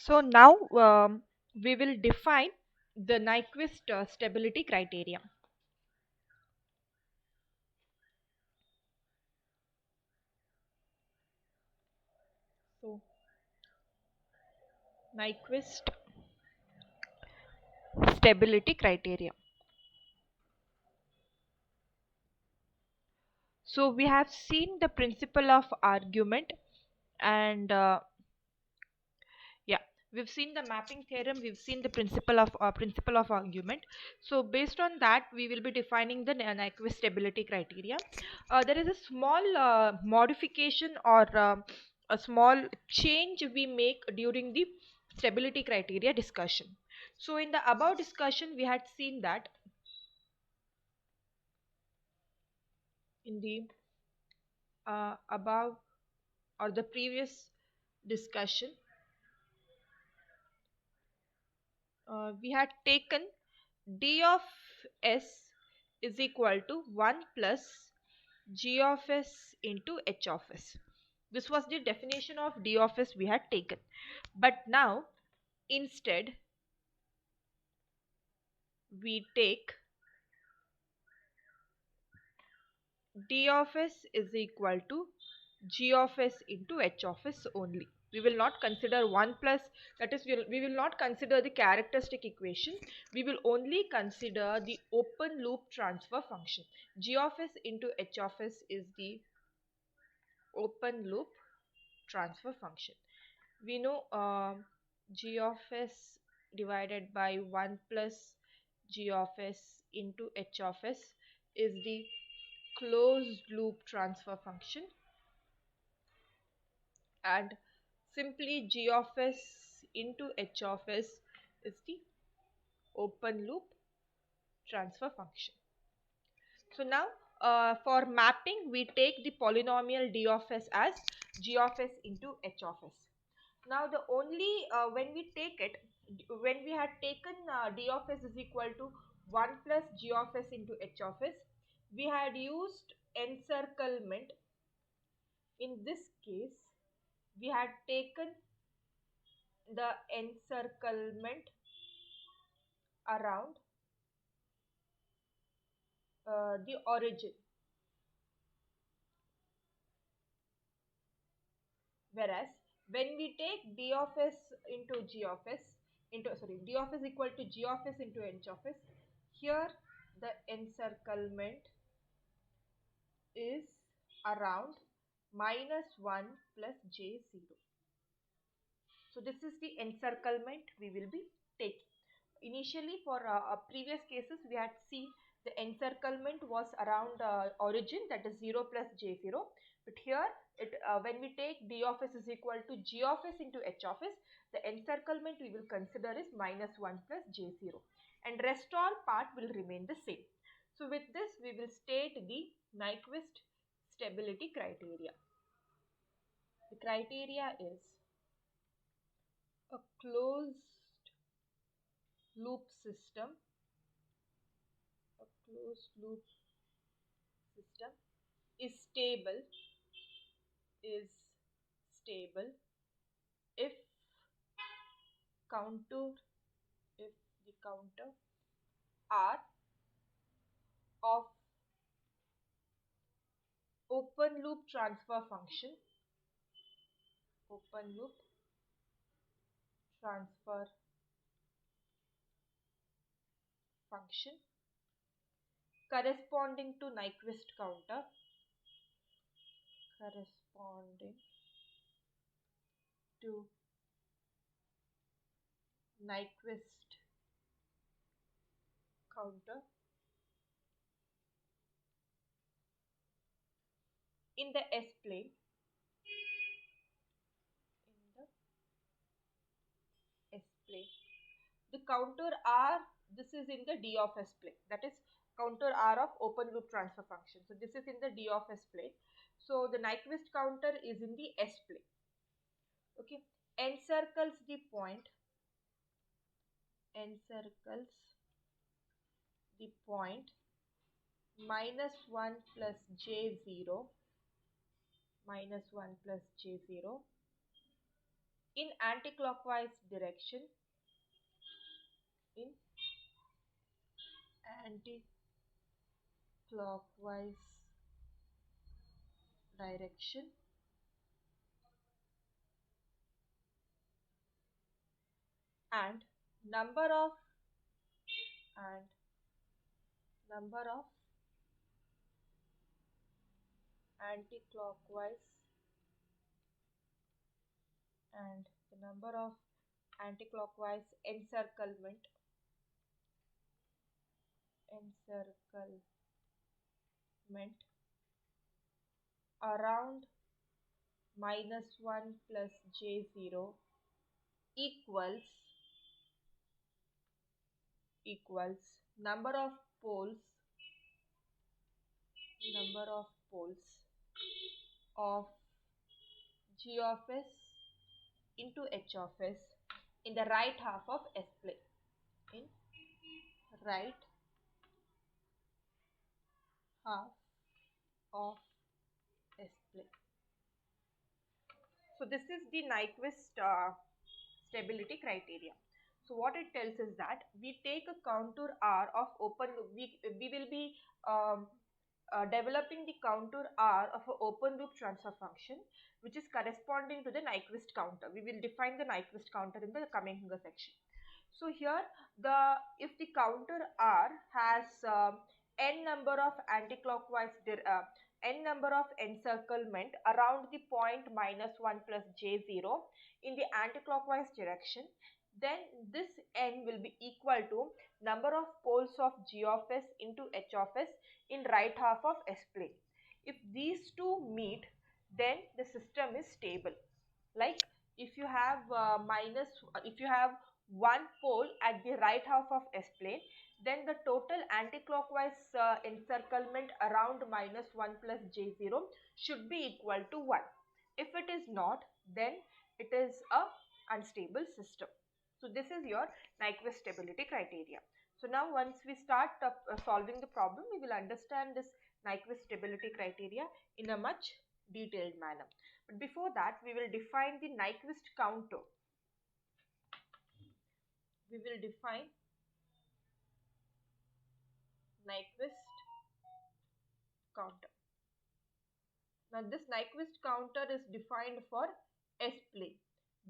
So now we will define the Nyquist stability criteria. So Nyquist stability criteria. So we have seen the principle of argument and yeah, we've seen the mapping theorem, we've seen the principle of argument. So based on that we will be defining the Nyquist stability criteria. There is a small modification or a small change we make during the stability criteria discussion. So in the above discussion we had seen that in the above or the previous discussion we had taken d of s is equal to 1 plus g of s into h of s. This was the definition of d of s we had taken. But now instead we take d of s is equal to g of s into h of s only. We will not consider 1 plus, that is we will not consider the characteristic equation. We will only consider the open loop transfer function. G of s into h of s is the open loop transfer function. We know g of s divided by 1 plus g of s into h of s is the closed loop transfer function, and simply g of s into h of s is the open loop transfer function. So now for mapping we take the polynomial d of s as g of s into h of s. Now the only when we take it, when we had taken d of s is equal to 1 plus g of s into h of s, we had used encirclement. In this case we had taken the encirclement around the origin, whereas when we take d of s into g of s into d of s equal to g of s into h of s, here the encirclement is around minus 1 plus j0. So this is the encirclement we will be taking. Initially for previous cases we had seen the encirclement was around origin, that is 0 plus j0, but here when we take d of s is equal to g of s into h of s, the encirclement we will consider is minus 1 plus j0 and rest all part will remain the same. So with this we will state the Nyquist stability criteria. The criteria is a closed loop system, a closed loop system is stable, is stable if counter if the counter R of open loop transfer function, open loop transfer function corresponding to Nyquist counter, corresponding to Nyquist counter in the S plane, in the S plane. The counter R, this is in the D of S plane, that is counter R of open loop transfer function. So this is in the D of S plane. So the Nyquist counter is in the S plane. Okay, encircles the point, encircles the point minus 1 plus j0, minus 1 plus j0 in anti-clockwise direction, in anti-clockwise direction, and number of and number of anti-clockwise and the number of anti-clockwise encirclement around -1 plus j0 equals number of poles of g of s into h of s in the right half of s plane. In right half of s plane. So this is the Nyquist stability criteria. So what it tells is that we take a contour R of open loop. We will be developing the contour R of an open loop transfer function, which is corresponding to the Nyquist counter. We will define the Nyquist counter in the coming section. So here if the counter R has n number of anticlockwise n number of encirclement around the point -1 plus j0 in the anticlockwise direction, then this n will be equal to number of poles of g of s into h of s in right half of s plane. If these two meet, then the system is stable. Like if you have if you have one pole at the right half of s plane, then the total anticlockwise encirclement around -1 plus j0 should be equal to 1. If it is not, then it is a unstable system. So this is your Nyquist stability criteria. So now once we start solving the problem, we will understand this Nyquist stability criteria in a much detailed manner. But before that, we will define the Nyquist counter. We will define Nyquist counter. Now this Nyquist counter is defined for S plane.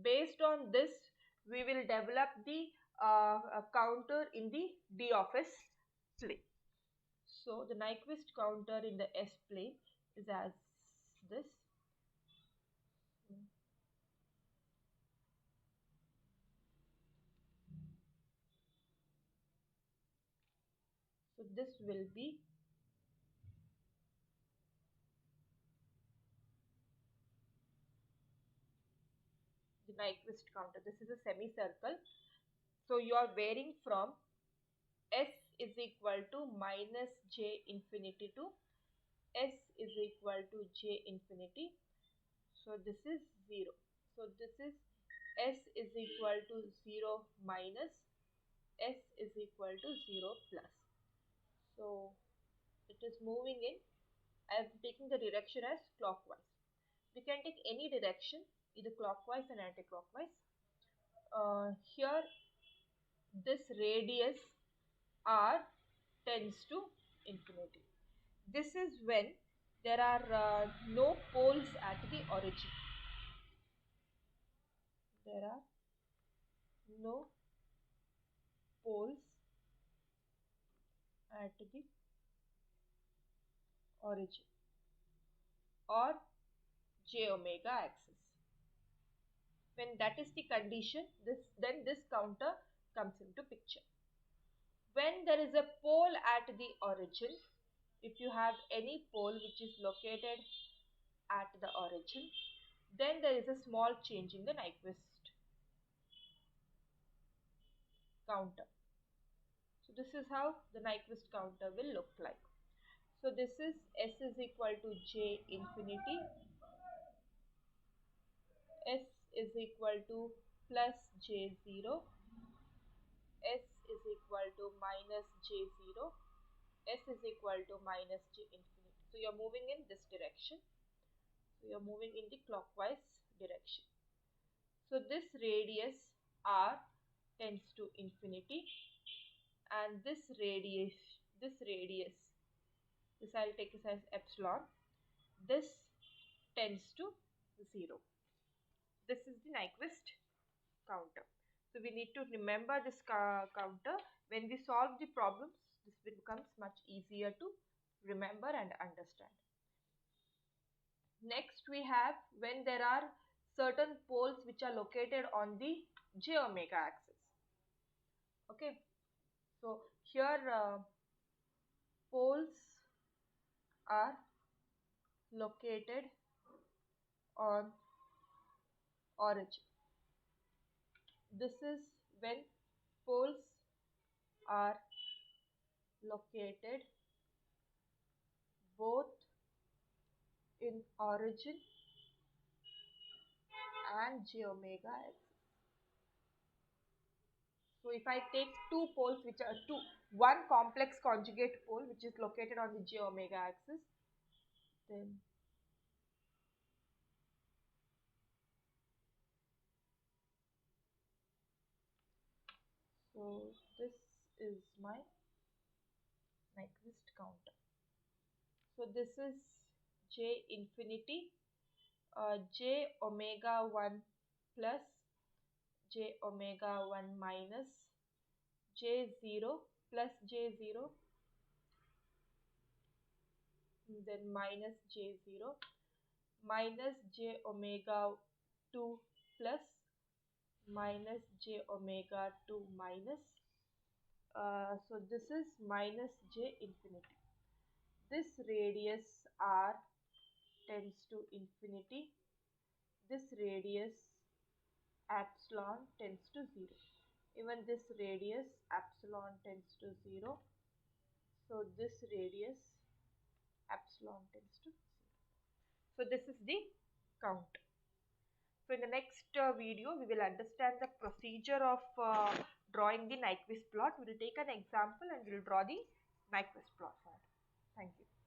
Based on this, we will develop the counter in the D of S plane. So the Nyquist counter in the S plane is as this. So this will be the Nyquist counter. This is a semicircle. So you are varying from S is equal to minus j infinity to S is equal to j infinity. So this is 0. So this is S is equal to 0 minus S is equal to 0 plus. So it is moving in. I am taking the direction as clockwise. We can take any direction, either clockwise and anti-clockwise. Here this radius r tends to infinity. This is when there are no poles at the origin. There are no poles at the origin or j omega axis. When that is the condition, then this counter comes into picture. When there is a pole at the origin, if you have any pole which is located at the origin, then there is a small change in the Nyquist counter. So this is how the Nyquist counter will look like. So this is S is equal to j infinity, S is equal to plus j0, S is equal to minus j0, S is equal to minus j infinity. So you are moving in this direction. So you are moving in the clockwise direction. So this radius r tends to infinity, and this radius, this I'll take this as epsilon, this tends to 0. This is the Nyquist counter. So we need to remember this counter. When we solve the problems, this becomes much easier to remember and understand. Next we have when there are certain poles which are located on the j omega axis. Okay, so here poles are located on origin. This is when poles are located both in origin and j omega axis. So if I take two poles which are one complex conjugate pole which is located on the j omega axis, then so this is my Nyquist counter. So this is j infinity, j omega 1 plus j omega 1 minus j0 plus j0, then minus j0 minus j omega 2 plus minus j omega 2 minus, so this is minus j infinity. This radius r tends to infinity, this radius epsilon tends to 0. Even this radius epsilon tends to 0. So this radius epsilon tends to 0. So this is the count. So in the next video, we will understand the procedure of drawing the Nyquist plot. We will take an example and we will draw the Nyquist plot for it. Thank you.